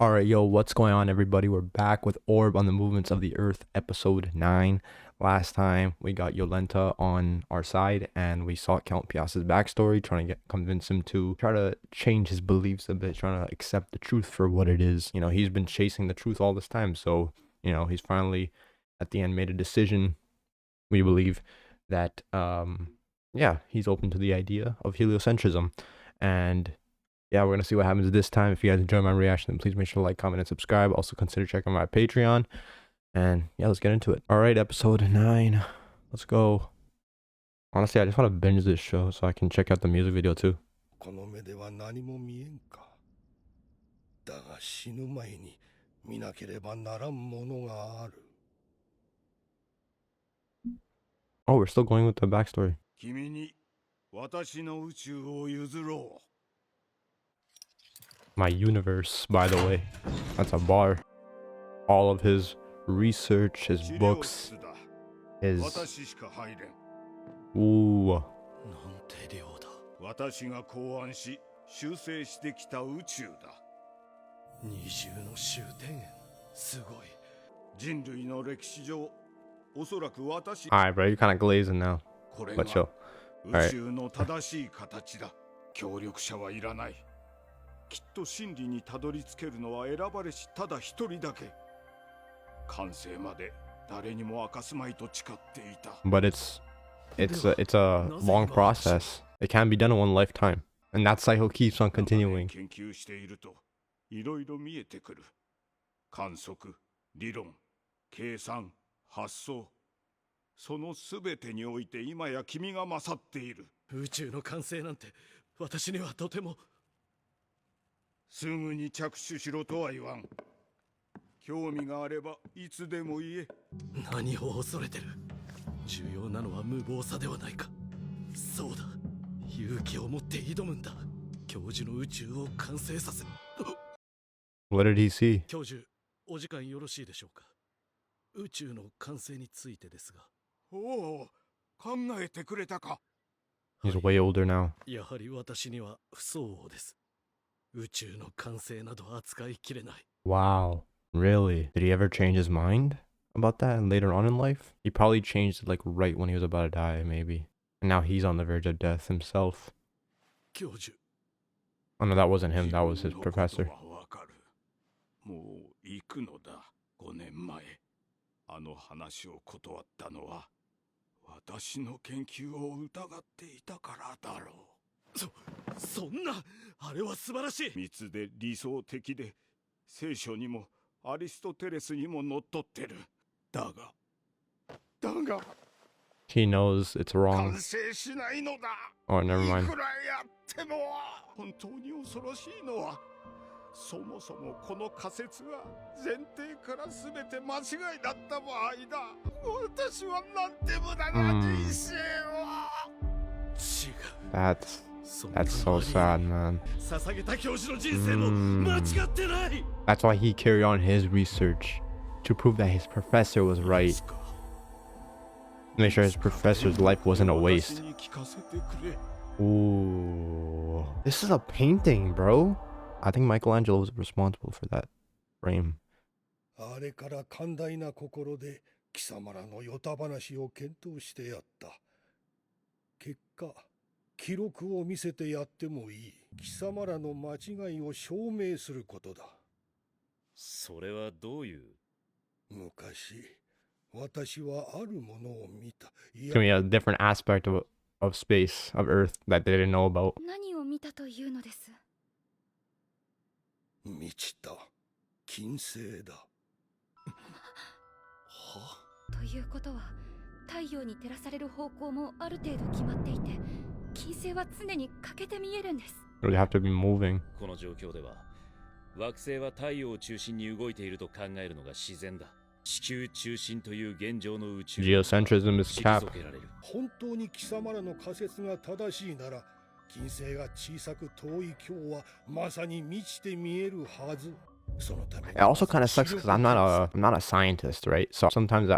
All right, yo, what's going on, everybody? We're back with Orb on the Movements of the Earth, episode 9. Last time, we got Yolenta on our side, and we saw Count Pias's backstory, trying to convince him to try to change his beliefs a bit, trying to accept the truth for what it is. You know, he's been chasing the truth all this time, so, you know, he's finally, at the end, made a decision, we believe, that, yeah, he's open to the idea of heliocentrism, and yeah, we're going to see what happens this time. If you guys enjoy my reaction, then please make sure to like, comment, and subscribe. Also, consider checking my Patreon. And yeah, let's get into it. All right, episode 9. Let's go. Honestly, I just want to binge this show so I can check out the music video too. Oh, we're still going with the backstory. My universe, by the way. That's a bar. All of his research, his books, his... Ooh. 私が考案し修正してきた宇宙だ。二重の終点。すごい。人類の歴史上、おそらく私。Alright, bro, you're kind of glazing now. これ But が chill. 宇宙の正しい形だ。協力者はいらない。きっと真理にたどり着けるのは選ばれしただ一人だけ。完成まで誰にも明かすまいと誓っていた。But it's a long process. It can't be done in one lifetime. And that cycle keeps on continuing. 研究しているといろいろ見えてくる。観測、理論、計算、発想。そのすべてにおいて今や君が勝っている。宇宙の完成なんて私にはとても。すぐに着手しろとは言わん。興味があればいつでも言え。何を恐れてる。重要なのは無謀さではないか。そうだ。勇気を持って挑むんだ。教授の宇宙を完成させ。What did he see? 教授、お時間よろしいでしょうか。宇宙の完成についてですが。おお、考えてくれたか。He's way older now. やはり私には不相応です。宇宙の完成など扱いきれない。Wow. Really? Did he ever change his mind about that later on in life? He probably changed it like right when he was about to die, maybe. And now he's on the verge of death himself. 教授。Oh no, that wasn't him. That was his professor. もう行くのだ。5年前。あの話を断ったのは私の研究を疑っていたからだろう。そんな、あれは素晴らしい。密で理想的で、聖書にもアリストテレスにものっとってる。だが He knows it's wrong. 完成しないのだ。 Oh, never い mind. くらやっても本当に恐ろしいのは、そもそもこの仮説が前提から全て間違いだった場合だ。私はなんて無駄な人生を。違う。That's so sad, man. 捧げた教授の人生も間違ってない。 That's why he carried on his research to prove that his professor was right. Make sure his professor's life wasn't a waste. Ooh. This is a painting, bro. I think Michelangelo was responsible for that frame. あれから寛大な心で貴様らのヨタ話を検討してやった。結果、記録を見せてやってもいい。貴様らの間違いを証明することだ。それはどういう？昔、私はあるものを見た。It's gonna be a different aspect of space, of Earth that they didn't know about. 何を見たというのです。満ちた金星だ。ということは、太陽に照らされる方向もある程度決まっていて、金星は常に欠けて見えるんです。Really have to be moving. この状況では、惑星は太陽を中心に動いていると考えるのが自然だ。地球中心という現状の宇宙 Geocentrism is capped. 本当に貴様らの仮説が正しいなら、金星が小さく遠い今日はまさに満ちて見えるはず。そのため It also kind of sucks because I'm not a scientist, right? So sometimes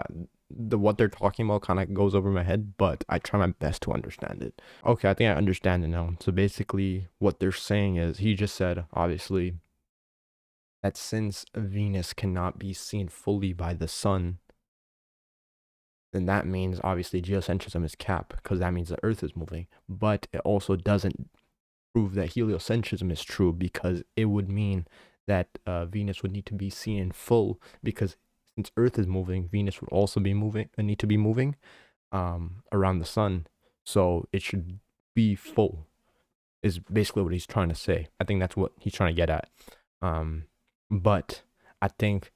what they're talking about kind of goes over my head, but I try my best to understand it. Okay, I think I understand it now. So basically what they're saying is, he just said, obviously, that since Venus cannot be seen fully by the sun, then that means obviously geocentrism is cap, because that means the Earth is moving. But it also doesn't prove that heliocentrism is true, because it would mean that Venus would need to be seen in full, because since Earth is moving, Venus would also be moving, need to be moving around the sun. So it should be full, is basically what he's trying to say. I think that's what he's trying to get at. But I think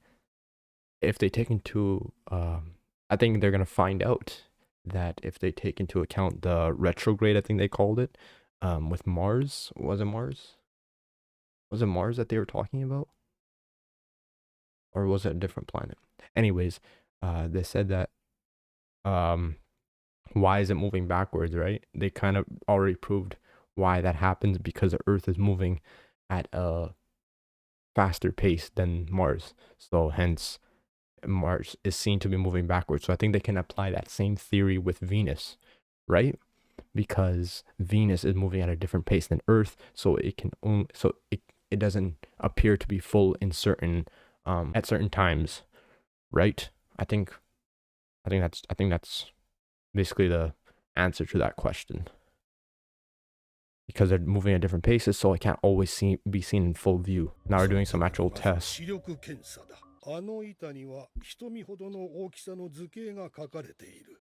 if they take into, I think they're going to find out that if they take into account the retrograde, I think they called it, with Mars. Was it Mars? Was it Mars that they were talking about? Or was it a different planet? Anyways, they said that, why is it moving backwards, right? They kind of already proved why that happens, because the Earth is moving at a faster pace than Mars. So hence, Mars is seen to be moving backwards. So I think they can apply that same theory with Venus, right? Because Venus is moving at a different pace than Earth, so it can only, so it doesn't appear to be full in certain at certain times, right? I think that's basically the answer to that question. Because they're moving at different paces, so it can't always be seen in full view. Now we're doing some actual tests. 視力検査だ。あの板には瞳ほどの大きさの図形が書かれている。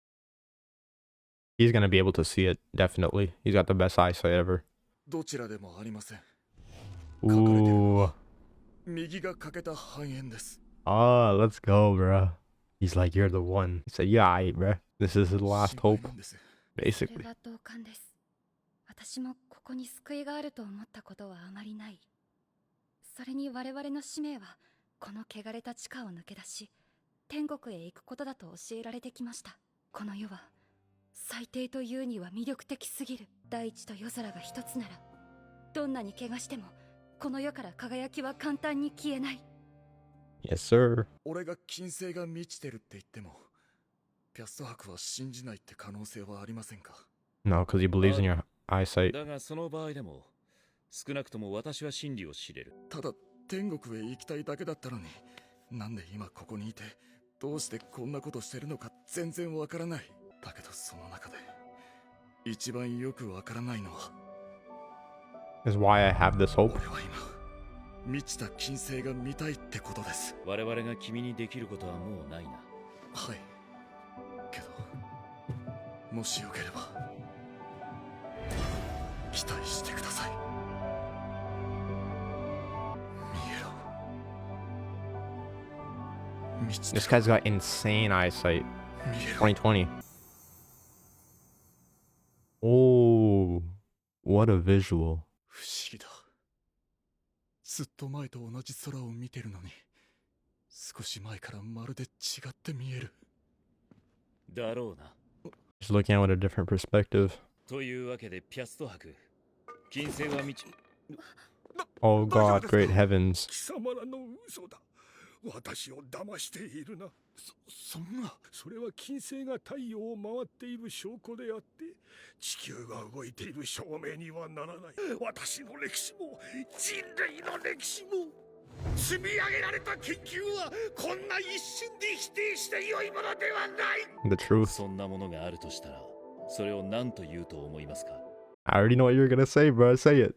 He's gonna be able to see it, definitely. He's got the best eyesight ever. どちらでもありません。 Ooh. 右が欠けた半円です。 Ah, let's go, bruh. He's like, you're the one. He said, yeah, aight, bruh. This is his last hope, 心配なんです。 basically. それは同感です。私もここに救いがあると思ったことはあまりない。それに我々の使命はこの汚れた地下を抜け出し、天国へ行くことだと教えられてきました。この世は最低というには魅力的すぎる。大地と夜空が一つなら、どんなに怪我してもこの世から輝きは簡単に消えない。 Yes, sir. 俺が金星が満ちてるって言っても、ピャスト博は信じないって可能性はありませんか？ No, because he believes in your eyesight. だがその場合でも少なくとも私は真理を知れる。ただ天国へ行きたいだけだったのに、なんで今ここにいて、どうしてこんなことしてるのか全然わからない。だけどその中で一番よくわからないのは、 Is why I have this hope. 俺は今満ちた金星が見たいってことです。我々が君にできることはもうないな。はい。けどもしよければ期待してください。見えろ。満ちて This guy's got insane eyesight. 見えろ。 2020. Oh, what a visual. 不思議だ。ずっと前と同じ空を見てるのに、少し前からまるで違って見える。だろうな。 Just looking at it with a different perspective. というわけでピャスト博、金星は満ち、 Oh God, great heavens. 貴様らの嘘だ。私を騙しているな。そんな。それは金星が太陽を回っている証拠であって、地球が動いている証明にはならない。私の歴史も人類の歴史も積み上げられた研究はこんな一瞬で否定して良いものではない。 The truth. そんなものがあるとしたら、それを何と言うと思いますか？ I already know what you're gonna say, bro. Say it.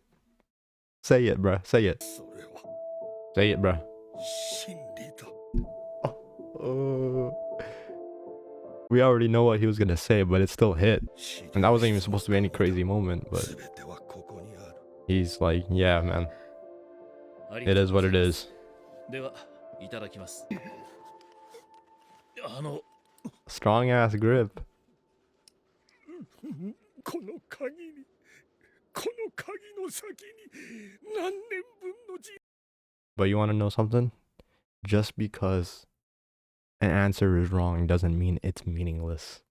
Say it, bro. Say it. それは Say it, bro. 真理だ。 We already know what he was gonna say, but it still hit. And that wasn't even supposed to be any crazy moment, but 全てはここにある。 he's like, yeah, man. あり It がと is うご what ざ it います。 is. では、いただきます。Strong ass grip. この鍵に、この鍵の先に何年分の時 But you wanna know something? Just because an answer is wrong doesn't mean it's meaningless.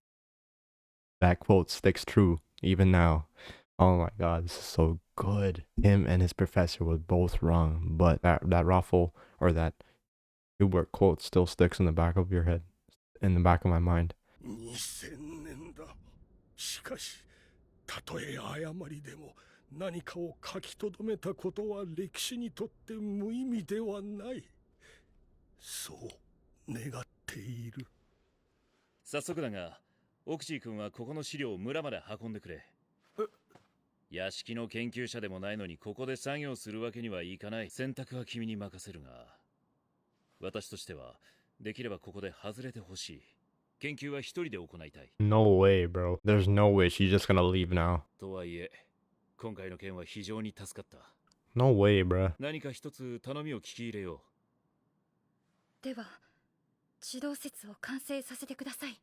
That quote sticks true, even now. Oh my god, this is so good. Him and his professor were both wrong, but that raffle or that Hubert quote still sticks in the back of your head, in the back of my mind. 2000年だ。しかし、たとえ誤りでも何かを書き留めたことは歴史にとって無意味ではない。そう願っている。早速だが、オクジー君はここの資料を村まで運んでくれ。屋敷の研究者でもないのにここで作業するわけにはいかない。選択は君に任せるが、私としてはできればここで外れてほしい。研究は一人で行いたい。 No way, bro. There's no way she's just gonna leave now. とはいえ、今回の件は非常に助かった。 No way, bro. 何か一つ頼みを聞き入れよでは地動説を完成させてください。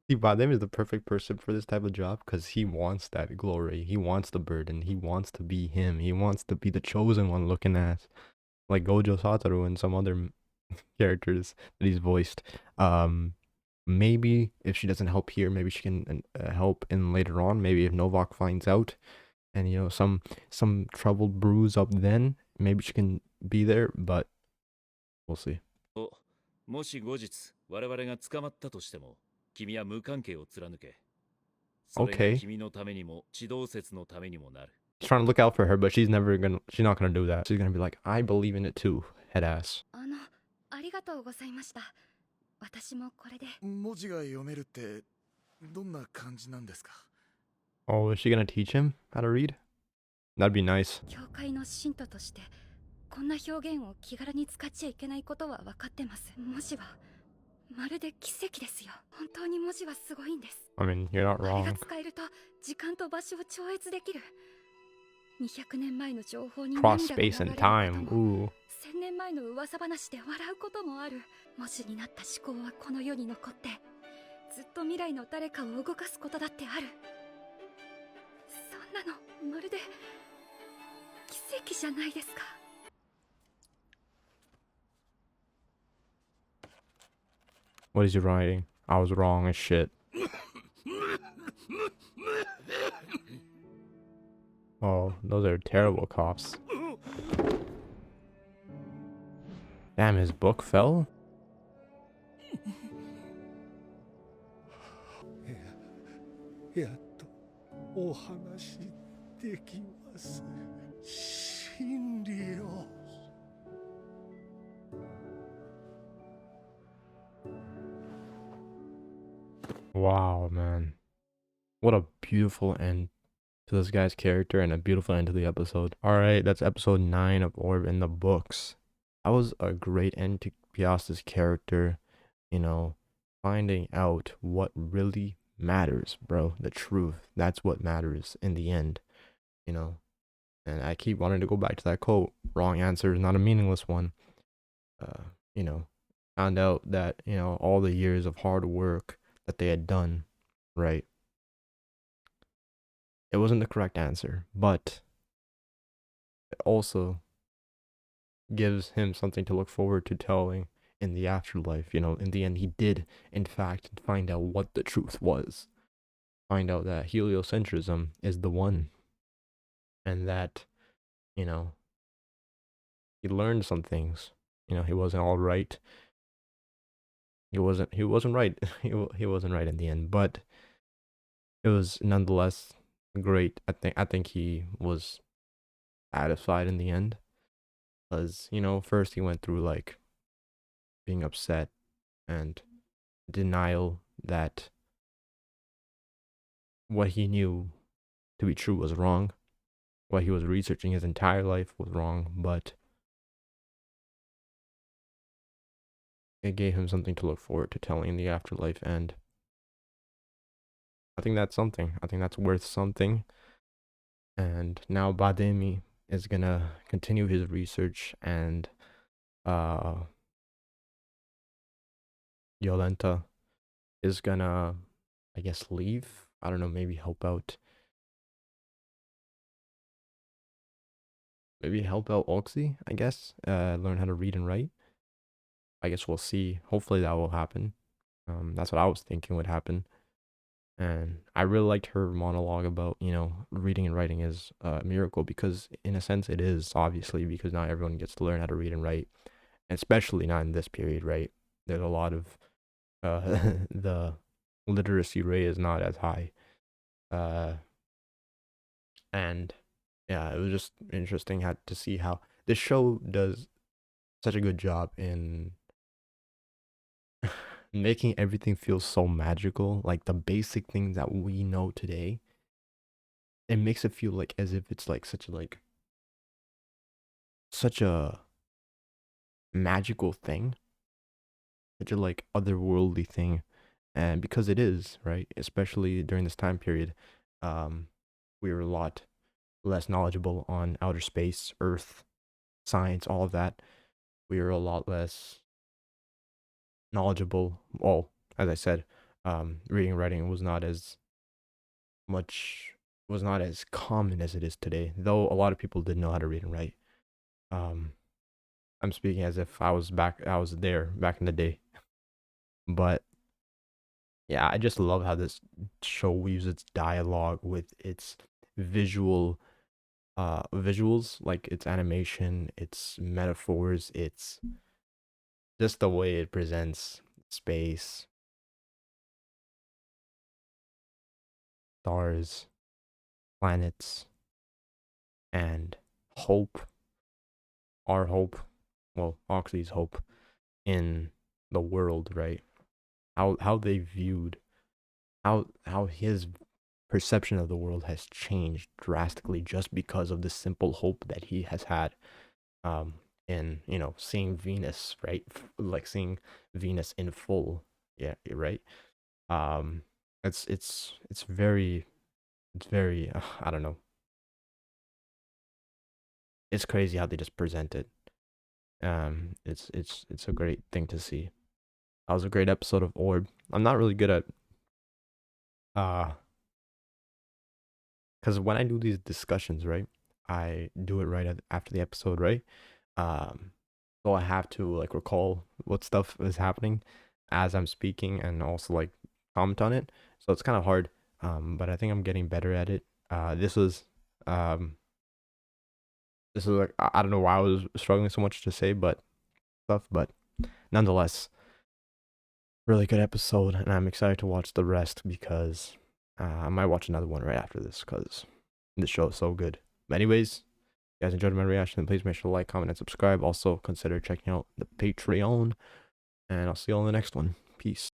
See, Badem is the perfect person for this type of job because he wants that glory. He wants the burden. He wants to be him. He wants to be the chosen one looking at like Gojo Satoru and some other characters that he's voiced. Maybe if she doesn't help here, maybe she can help in later on. Maybe if Novak finds out and you know some trouble brews up then, maybe she can be there, but we'll see. う。もし後日我々が捕まったとしても、君は無関係を貫け。それが Okay. 君のためにも地動説のためにもなる。 He's trying to look out for her, but she's not gonna do that. She's gonna be like, I believe in it too, head ass. ありがとうございました。私もこれで。文字が読めるってどんな感じなんですか？ Oh, is she gonna teach him how to read? That'd be nice. 教会の信徒としてこんな表現を気軽に使っちゃいけないことは分かってます。文字はまるで奇跡ですよ。本当に文字はすごいんです。 I mean, you're not あれ wrong. が使えると時間と場所を超越できる。200年前の情報に Cross 涙が流れる space こと and も time. Ooh. 1000年前の噂話で笑うこともある。文字になった思考はこの世に残ってずっと未来の誰かを動かすことだってある。そんなのまるで奇跡じゃないですか。 What is he writing? I was wrong as shit. Oh, those are terrible coughs. Damn, his book fell? やっとお話できます。真理を。Wow, man. What a beautiful end to this guy's character and a beautiful end to the episode. Alright, that's episode 9 of Orb in the books. That was a great end to Piasta's character, you know, finding out what really matters, bro. The truth. That's what matters in the end, you know. And I keep wanting to go back to that quote. Wrong answer is not a meaningless one. You know, found out that, you know, all the years of hard work that they had done, right? It wasn't the correct answer, but it also gives him something to look forward to telling in the afterlife. You know, in the end, he did, in fact, find out what the truth was. Find out that heliocentrism is the one. And that, you know, he learned some things. You know, he wasn't all right. He wasn't right. he wasn't right in the end, but it was nonetheless great. I think he was satisfied in the end. Because, you know, first he went through like being upset and denial that what he knew to be true was wrong. What he was researching his entire life was wrong, but it gave him something to look forward to telling in the afterlife, and I think that's something. I think that's worth something. And now Bademi is gonna continue his research, and Yolenta is gonna, I guess, leave. I don't know, maybe help out. Maybe help out Oxy, I guess. Learn how to read and write. I guess we'll see. Hopefully that will happen. That's what I was thinking would happen. And I really liked her monologue about, you know, reading and writing is a miracle, because in a sense it is, obviously, because not everyone gets to learn how to read and write, and especially not in this period, right? There's a lot of the literacy rate is not as high. And yeah, it was just interesting how to see how this show does such a good job in making everything feel so magical. Like the basic things that we know today, it makes it feel like as if it's like such a magical thing, such a like otherworldly thing. And because it is, right, especially during this time period, um, we were a lot less knowledgeable on outer space, Earth, science, all of that. We were a lot less knowledgeable. Well, as I said, reading and writing much was not as common as it is today. Though a lot of people did know how to read and write. Um, I'm speaking as if I was there back in the day. But yeah, I just love how this show weaves its dialogue with its visual visuals, like its animation, its metaphors, its just the way it presents space, stars, planets, and hope, our hope, well, Oxley's hope in the world, right? How they viewed how his perception of the world has changed drastically just because of the simple hope that he has had um in seeing Venus, right? Like seeing Venus in full. Yeah, right. Um it's very I don't know. It's crazy how they just present it. It's a great thing to see. That was a great episode of Orb. I'm not really good at uh because when I do these discussions, right, I do it right after the episode, right? Um, so I have to like recall what stuff is happening as I'm speaking and also like comment on it. So it's kind of hard. But I think I'm getting better at it. Um, this is like I don't know why I was struggling so much to say, but stuff. But nonetheless, really good episode, and I'm excited to watch the rest because I might watch another one right after this because this show is so good. But anyways, if you guys enjoyed my reaction, then please make sure to like, comment, and subscribe. Also, consider checking out the Patreon, and I'll see you all in the next one. Peace.